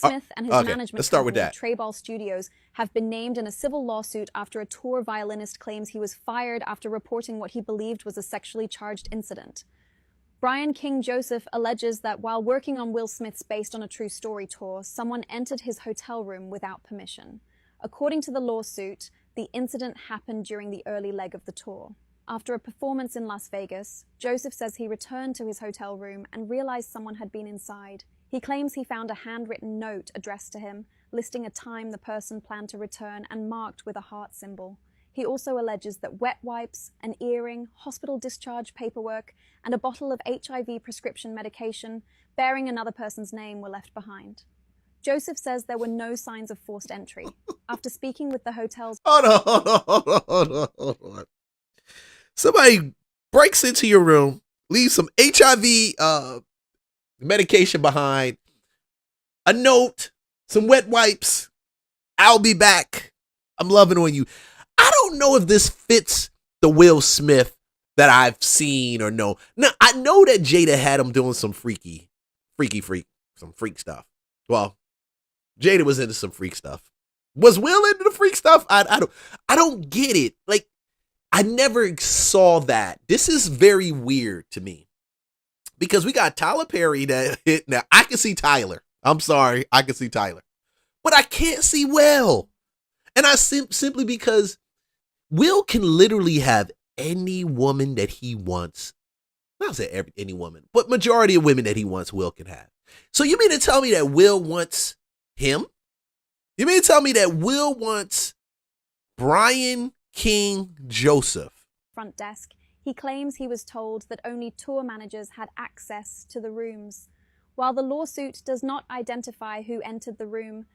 Smith and his management let's start with company, that. Treyball Studios, have been named in a civil lawsuit after a tour violinist claims he was fired after reporting what he believed was a sexually charged incident. Brian King Joseph alleges that while working on Will Smith's Based on a True Story tour, someone entered his hotel room without permission. According to the lawsuit, the incident happened during the early leg of the tour. After a performance in Las Vegas, Joseph says he returned to his hotel room and realized someone had been inside. He claims he found a handwritten note addressed to him, listing a time the person planned to return and marked with a heart symbol. He also alleges that wet wipes, an earring, hospital discharge paperwork, and a bottle of HIV prescription medication bearing another person's name were left behind. Joseph says there were no signs of forced entry. After speaking with the hotel's... Hold on. Somebody breaks into your room, leaves some HIV medication behind, a note, some wet wipes. I'll be back. I'm loving on you. I don't know if this fits the Will Smith that I've seen or no. Now, I know that Jada had him doing some freak stuff. Well, Jada was into some freak stuff. Was Will into the freak stuff? I don't get it. Like, I never saw that. This is very weird to me. Because we got Tyler Perry that hit. Now, I can see Tyler. I'm sorry. I can see Tyler. But I can't see Will. And I simply because Will can literally have any woman that he wants. Not say any woman, but majority of women that he wants, Will can have. So you mean to tell me that Will wants him? You mean to tell me that Will wants Brian King Joseph? Front desk. He claims he was told that only tour managers had access to the rooms. While the lawsuit does not identify who entered the room,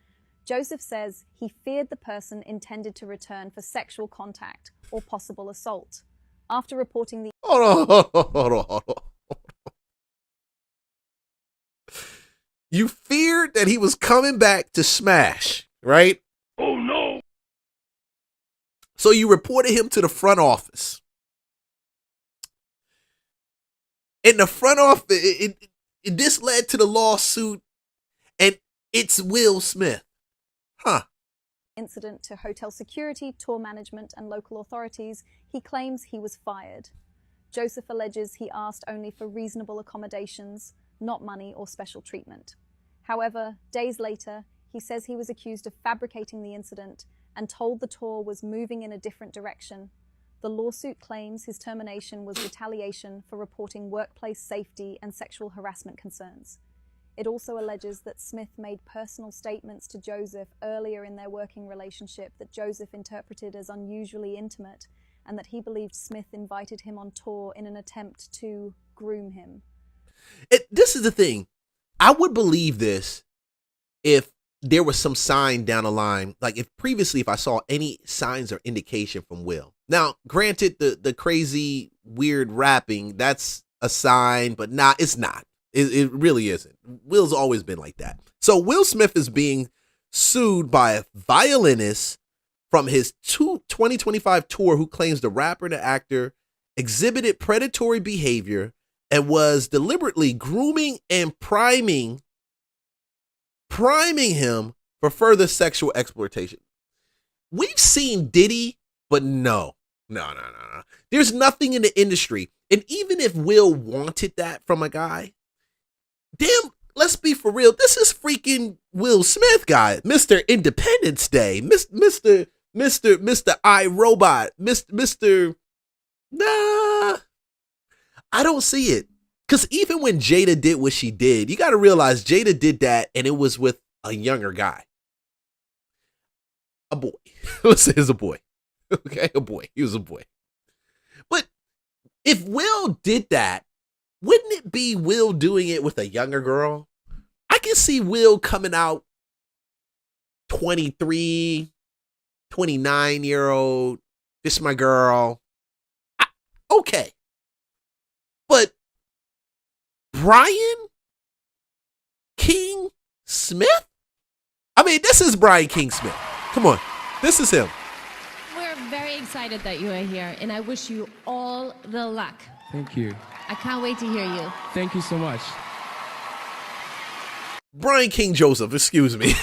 Joseph says he feared the person intended to return for sexual contact or possible assault. After reporting the... Hold on. You feared that he was coming back to smash, right? Oh, no. So you reported him to the front office. In the front office, this led to the lawsuit, and it's Will Smith. Huh. Incident to hotel security, tour management, and local authorities, he claims he was fired. Joseph alleges he asked only for reasonable accommodations, not money or special treatment. However, days later, he says he was accused of fabricating the incident and told the tour was moving in a different direction. The lawsuit claims his termination was retaliation for reporting workplace safety and sexual harassment concerns. It also alleges that Smith made personal statements to Joseph earlier in their working relationship that Joseph interpreted as unusually intimate, and that he believed Smith invited him on tour in an attempt to groom him. This is the thing. I would believe this if there was some sign down the line, like if I saw any signs or indication from Will. Now, granted, the crazy, weird rapping, that's a sign, but it's not. It really isn't. Will's always been like that. So Will Smith is being sued by a violinist from his 2025 tour who claims the rapper and the actor exhibited predatory behavior and was deliberately grooming and priming him for further sexual exploitation. We've seen Diddy, but no. There's nothing in the industry. And even if Will wanted that from a guy, damn, let's be for real. This is freaking Will Smith, guy. Mr. Independence Day. Mr. iRobot. Mr. Nah. I don't see it. Because even when Jada did what she did, you got to realize Jada did that and it was with a younger guy. A boy. Let's say he's a boy. Okay, a boy. He was a boy. But if Will did that, wouldn't it be Will doing it with a younger girl? I can see Will coming out 23, 29-year-old. This is my girl. Okay. But Brian King Smith? I mean, this is Brian King Smith. Come on. This is him. We're very excited that you are here, and I wish you all the luck. Thank you. I can't wait to hear you. Thank you so much. Brian King Joseph, excuse me.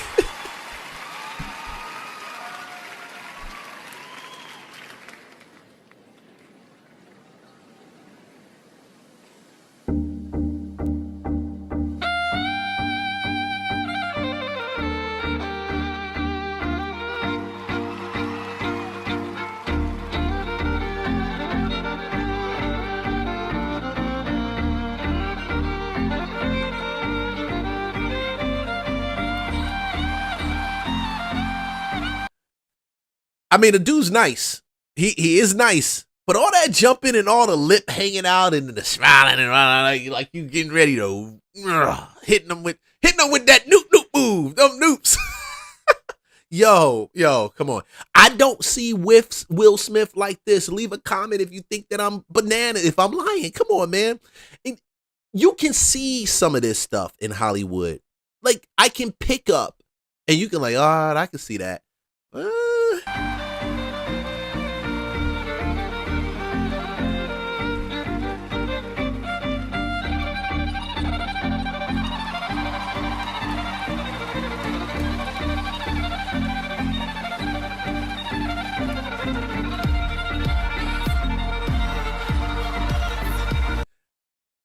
I mean, the dude's nice. He is nice. But all that jumping and all the lip hanging out and the smiling and like you getting ready to hitting them with that noop move, them noops. Yo, come on. I don't see Will Smith like this. Leave a comment if you think that I'm banana, if I'm lying. Come on, man. And you can see some of this stuff in Hollywood. Like, I can pick up and you can like, oh, I can see that.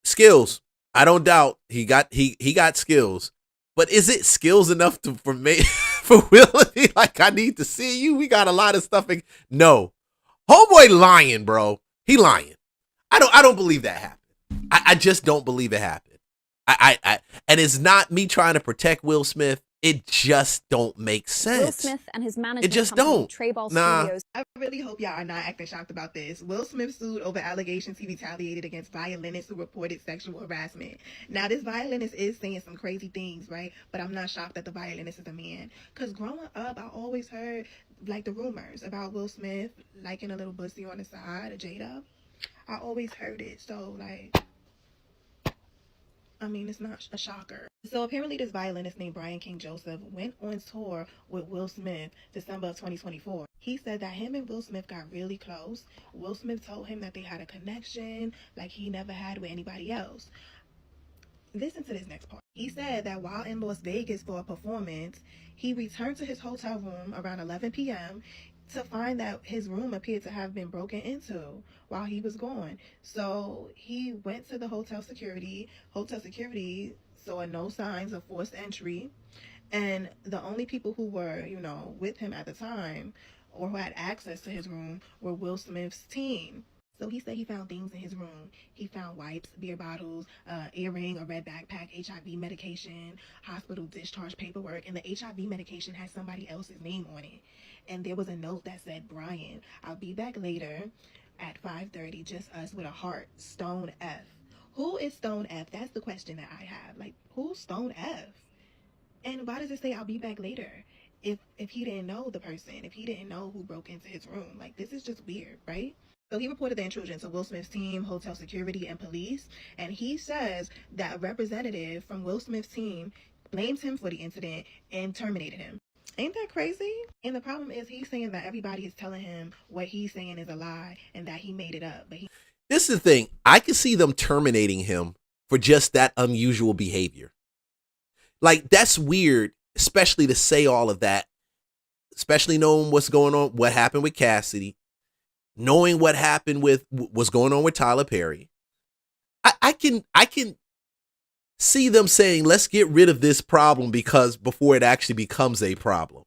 Skills. I don't doubt he got skills. But is it skills enough for me for Will to be like, I need to see you? We got a lot of stuff. No. Homeboy lying, bro. He lying. I don't believe that happened. I just don't believe it happened. And it's not me trying to protect Will Smith. It just don't make sense. Will Smith and his management it just company, don't. Treyball Nah. Studios. I really hope y'all are not acting shocked about this. Will Smith sued over allegations he retaliated against violinists who reported sexual harassment. Now, this violinist is saying some crazy things, right? But I'm not shocked that the violinist is a man. Because growing up, I always heard, like, the rumors about Will Smith liking a little bussy on the side of Jada. I always heard it. So, like, I mean, it's not a shocker. So apparently this violinist named Brian King Joseph went on tour with Will Smith December of 2024. He said that him and Will Smith got really close. Will Smith told him that they had a connection like he never had with anybody else. Listen to this next part. He said that while in Las Vegas for a performance, he returned to his hotel room around 11 p.m. to find that his room appeared to have been broken into while he was gone. So he went to the hotel security. Hotel security saw no signs of forced entry. And the only people who were, with him at the time or who had access to his room were Will Smith's team. So he said he found things in his room. He found wipes, beer bottles, earring, a red backpack, HIV medication, hospital discharge paperwork, and the HIV medication had somebody else's name on it. And there was a note that said, Brian, I'll be back later at 5:30, just us with a heart, Stone F. Who is Stone F? That's the question that I have. Like, who's Stone F? And why does it say I'll be back later? If he didn't know the person, if he didn't know who broke into his room, like, this is just weird, right? So he reported the intrusion to Will Smith's team, hotel security, and police. And he says that a representative from Will Smith's team blames him for the incident and terminated him. Ain't that crazy? And the problem is he's saying that everybody is telling him what he's saying is a lie and that he made it up. But this is the thing. I can see them terminating him for just that unusual behavior. Like, that's weird, especially to say all of that, especially knowing what's going on, what happened with Cassidy, knowing what happened with what's going on with Tyler Perry. I can see them saying, let's get rid of this problem before it actually becomes a problem.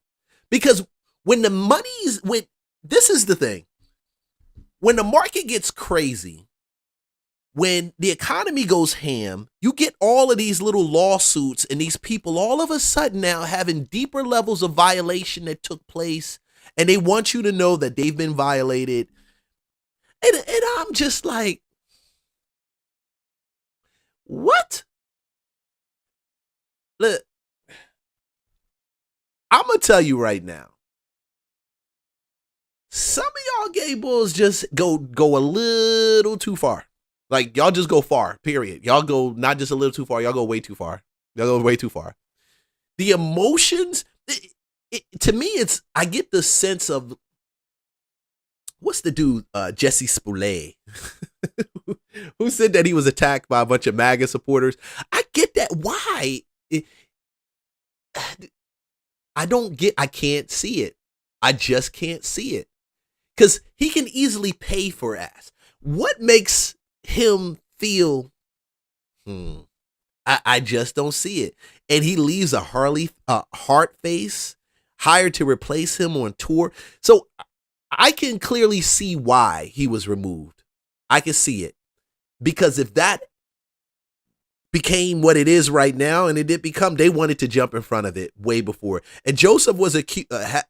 Because when this is the thing, when the market gets crazy, when the economy goes ham, you get all of these little lawsuits and these people all of a sudden now having deeper levels of violation that took place, and they want you to know that they've been violated. And I'm just like, what? Look, I'm going to tell you right now. Some of y'all gay bulls just go a little too far. Like, y'all just go far, period. Y'all go not just a little too far. Y'all go way too far. Y'all go way too far. The emotions, to me, I get the sense of, what's the dude, Jesse Smollett, who said that he was attacked by a bunch of MAGA supporters. I get that. Why? I can't see it. I just can't see it. Because he can easily pay for ass. What makes him feel, I just don't see it. And he leaves a heart face hired to replace him on tour. So I can clearly see why he was removed. I can see it. Because if that became what it is right now, and it did become, they wanted to jump in front of it way before. And Joseph was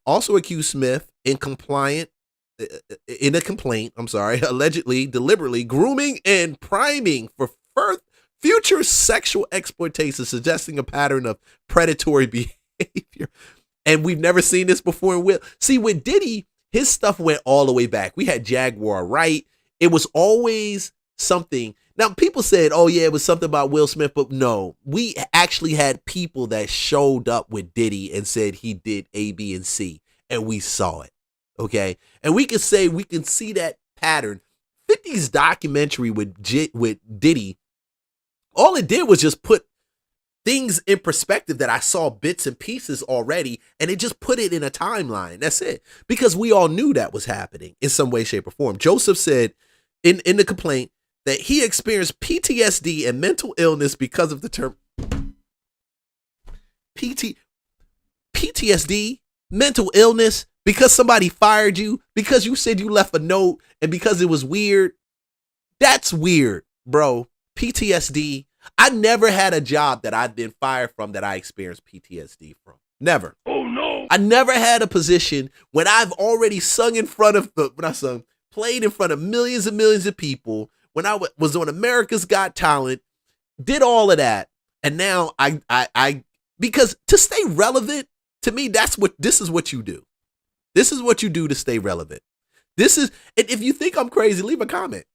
also accused Smith in a complaint, allegedly, deliberately grooming and priming for future sexual exploitation, suggesting a pattern of predatory behavior. And we've never seen this before in Will. See, with Diddy, his stuff went all the way back. We had Jaguar Wright. It was always something. Now, people said, oh, yeah, it was something about Will Smith, but no, we actually had people that showed up with Diddy and said he did A, B, and C, and we saw it, okay? And we can see that pattern. 50's documentary with Diddy, all it did was just put things in perspective that I saw bits and pieces already, and it just put it in a timeline. That's it. Because we all knew that was happening in some way, shape, or form. Joseph said in the complaint that he experienced PTSD and mental illness because of the term PTSD, mental illness, because somebody fired you, because you said you left a note, and because it was weird. That's weird, bro. PTSD. I never had a job that I'd been fired from that I experienced PTSD from. Never. Oh no. I never had a position when I've already played in front of millions and millions of people, when I was on America's Got Talent, did all of that. And now I because to stay relevant, to me, this is what you do. This is what you do to stay relevant. If you think I'm crazy, leave a comment.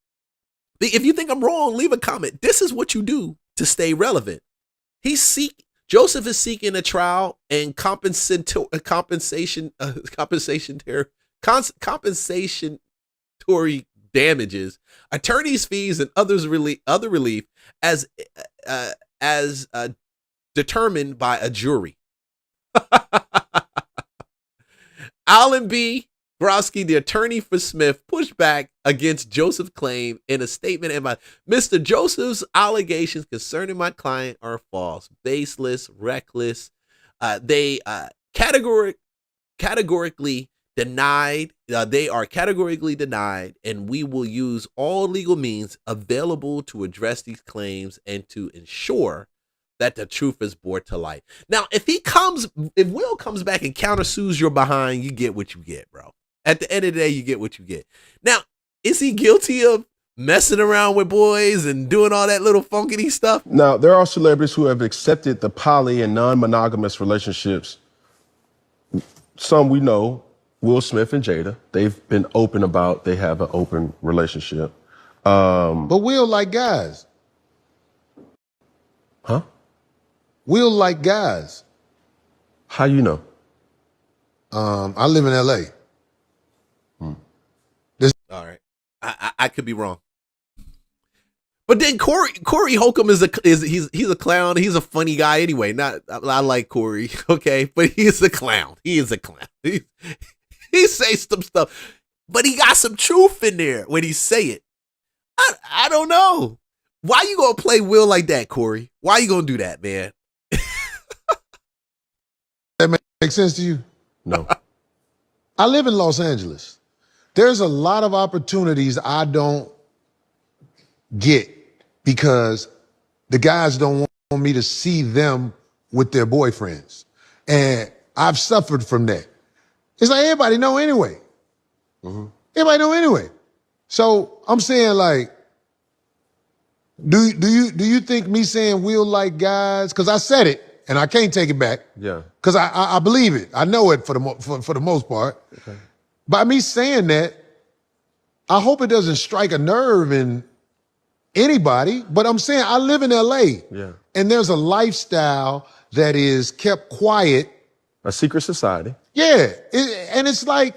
If you think I'm wrong, leave a comment. This is what you do to stay relevant. Joseph is seeking a trial and compensatory damages, attorney's fees, and other relief as determined by a jury. Alan B. Grosky, the attorney for Smith, pushed back against Joseph's claim in a statement. Mr. Joseph's allegations concerning my client are false, baseless, reckless. They categorically denied. They are categorically denied, and we will use all legal means available to address these claims and to ensure that the truth is brought to light. Now, if Will comes back and countersues your behind, you get what you get, bro. At the end of the day, you get what you get. Now, is he guilty of messing around with boys and doing all that little funkity stuff? Now, there are celebrities who have accepted the poly and non-monogamous relationships. Some we know, Will Smith and Jada, they've been open about they have an open relationship. But Will like guys. Huh? Will like guys. How you know? I live in LA. All right, I could be wrong, but then Corey Holcomb he's a clown. He's a funny guy anyway. I like Corey, okay, but he's a clown. He is a clown. He says some stuff, but he got some truth in there when he say it. I don't know. Why you gonna play Will like that, Corey? Why you gonna do that, man? That make sense to you? No. I live in Los Angeles. There's a lot of opportunities I don't get because the guys don't want me to see them with their boyfriends. And I've suffered from that. It's like everybody know anyway. Mm-hmm. Everybody know anyway. So I'm saying, like, do you think me saying Will like guys, because I said it and I can't take it back. Yeah. Because I believe it. I know it for the most part. Okay. By me saying that, I hope it doesn't strike a nerve in anybody, but I'm saying I live in LA. Yeah. And there's a lifestyle that is kept quiet. A secret society. Yeah. And it's like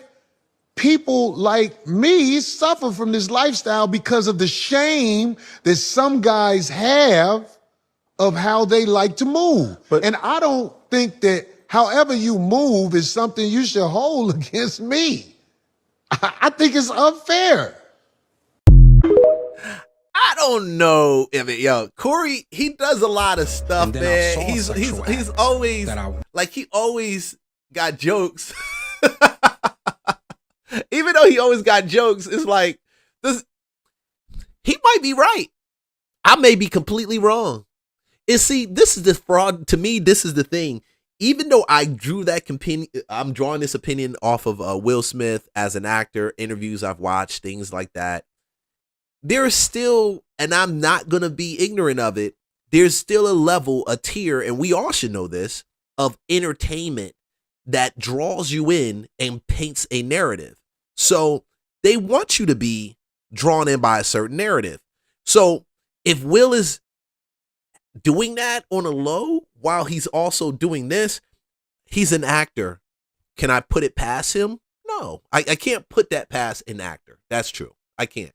people like me suffer from this lifestyle because of the shame that some guys have of how they like to move. And I don't think that however you move is something you should hold against me. I think it's unfair. I don't know. I mean, yo, Corey, he does a lot of stuff, man. He's always like he always got jokes. Even though he always got jokes, it's like this. He might be right. I may be completely wrong. And see, this is the fraud. To me, this is the thing. Even though I drew that opinion, I'm drawing this opinion off of Will Smith as an actor, interviews I've watched, things like that. There's still, and I'm not going to be ignorant of it, there's still a level, a tier, and we all should know this, of entertainment that draws you in and paints a narrative. So they want you to be drawn in by a certain narrative. So if Will is doing that on a low while he's also doing this, he's an actor. Can I put it past him? No, I can't put that past an actor. That's true. I can't.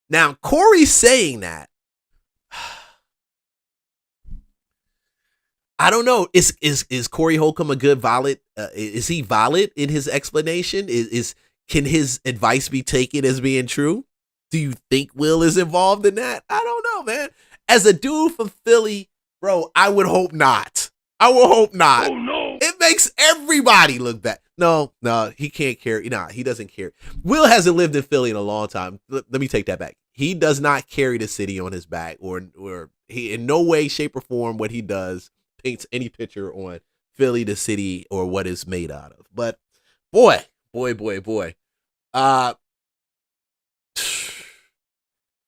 Now, Corey's saying that. I don't know. Is Corey Holcomb a good valid? Is he valid in his explanation? Can his advice be taken as being true? Do you think Will is involved in that? I don't know, man. As a dude from Philly, bro, I would hope not. I will hope not. Oh no! It makes everybody look bad. No, he can't carry. Nah, he doesn't care. Will hasn't lived in Philly in a long time. Let me take that back. He does not carry the city on his back, or he in no way, shape, or form what he does paints any picture on Philly, the city, or what it's made out of. But boy.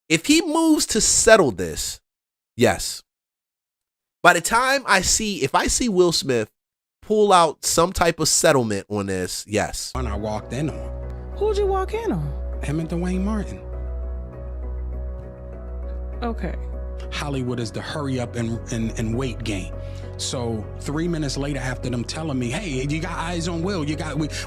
If he moves to settle this, yes. By the time if I see Will Smith pull out some type of settlement on this, yes. When I walked in on. Who'd you walk in on? Him and Dwayne Martin. Okay. Hollywood is the hurry up and wait game. So 3 minutes later, after them telling me, hey, you got eyes on Will,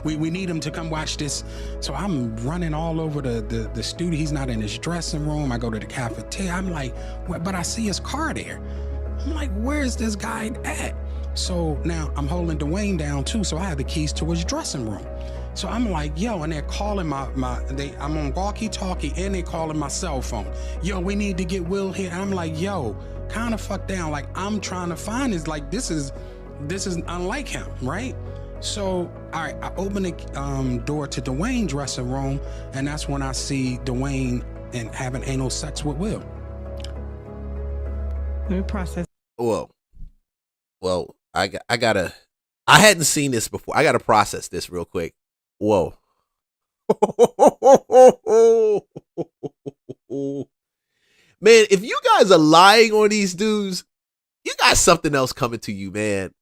we need him to come watch this. So I'm running all over the studio. He's not in his dressing room. I go to the cafeteria. I'm like, but I see his car there. I'm like, where's this guy at? So now I'm holding Dwayne down too. So I have the keys to his dressing room. So I'm like, yo, and they're calling I'm on walkie-talkie and they're calling my cell phone. Yo, we need to get Will here. And I'm like, yo, kind of fuck down. Like, I'm trying to find this. Like, this is unlike him, right? So, all right, I open the door to Dwayne's dressing room, and that's when I see Dwayne and having anal sex with Will. Let me process. Well, I hadn't seen this before. I gotta process this real quick. Whoa. Man, if you guys are lying on these dudes, you got something else coming to you, man.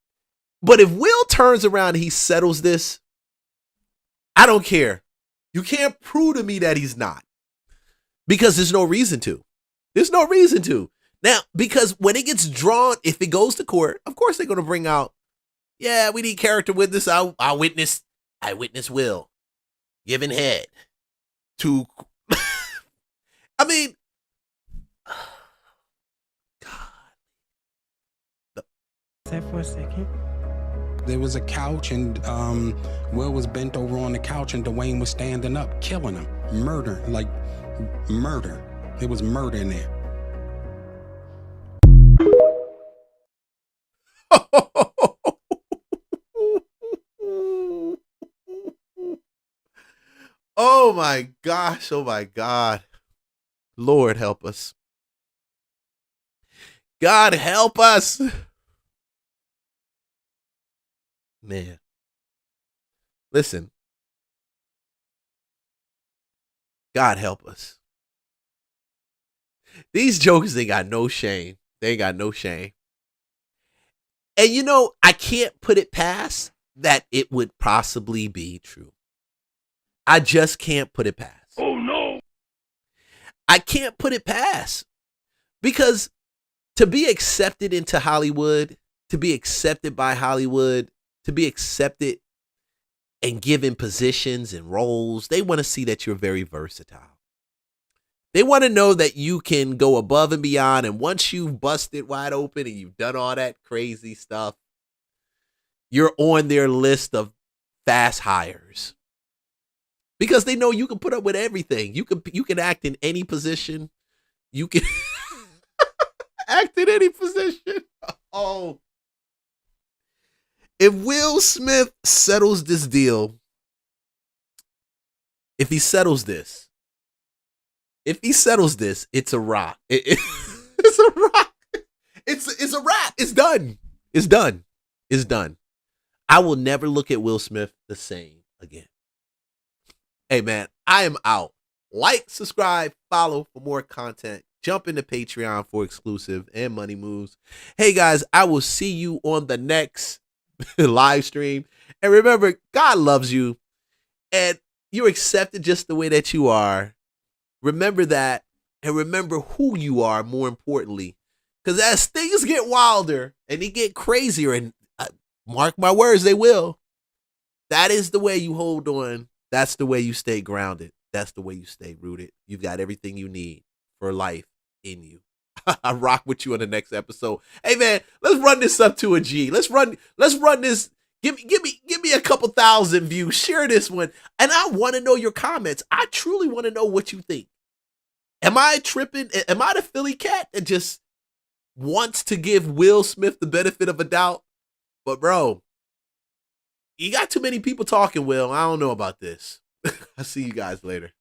But if Will turns around and he settles this, I don't care. You can't prove to me that he's not. Because there's no reason to. There's no reason to. Now, because when it gets drawn, if it goes to court, of course they're going to bring out, yeah, we need character witness. I witness Will giving head to, I mean, God. For a second. There was a couch and Will was bent over on the couch and Dwayne was standing up, killing him. Murder. There was murder in there. Oh my gosh. Oh my God. Lord help us. God help us. Man. Listen. God help us. These jokers, they got no shame. They ain't got no shame. And you know, I can't put it past that it would possibly be true. I just can't put it past. Oh no. I can't put it past. Because to be accepted into Hollywood, to be accepted by Hollywood, to be accepted and given positions and roles, they want to see that you're very versatile. They want to know that you can go above and beyond. And once you've busted wide open and you've done all that crazy stuff, you're on their list of fast hires. Because they know you can put up with everything. You can act in any position. You can act in any position. Oh. If Will Smith settles this deal, if he settles this, it's a rock. It's a rock. It's a wrap. It's done. It's done. It's done. I will never look at Will Smith the same again. Hey, man, I am out. Like, subscribe, follow for more content. Jump into Patreon for exclusive and money moves. Hey, guys, I will see you on the next live stream. And remember, God loves you. And you're accepted just the way that you are. Remember that. And remember who you are, more importantly. Because as things get wilder and they get crazier, and mark my words, they will. That is the way you hold on. That's the way you stay grounded. That's the way you stay rooted. You've got everything you need for life in you. I rock with you on the next episode. Hey, man, let's run this up to a G. Let's run this. Give me a couple thousand views. Share this one. And I want to know your comments. I truly want to know what you think. Am I tripping? Am I the Philly cat that just wants to give Will Smith the benefit of a doubt? But bro, you got too many people talking, Will. I don't know about this. I'll see you guys later.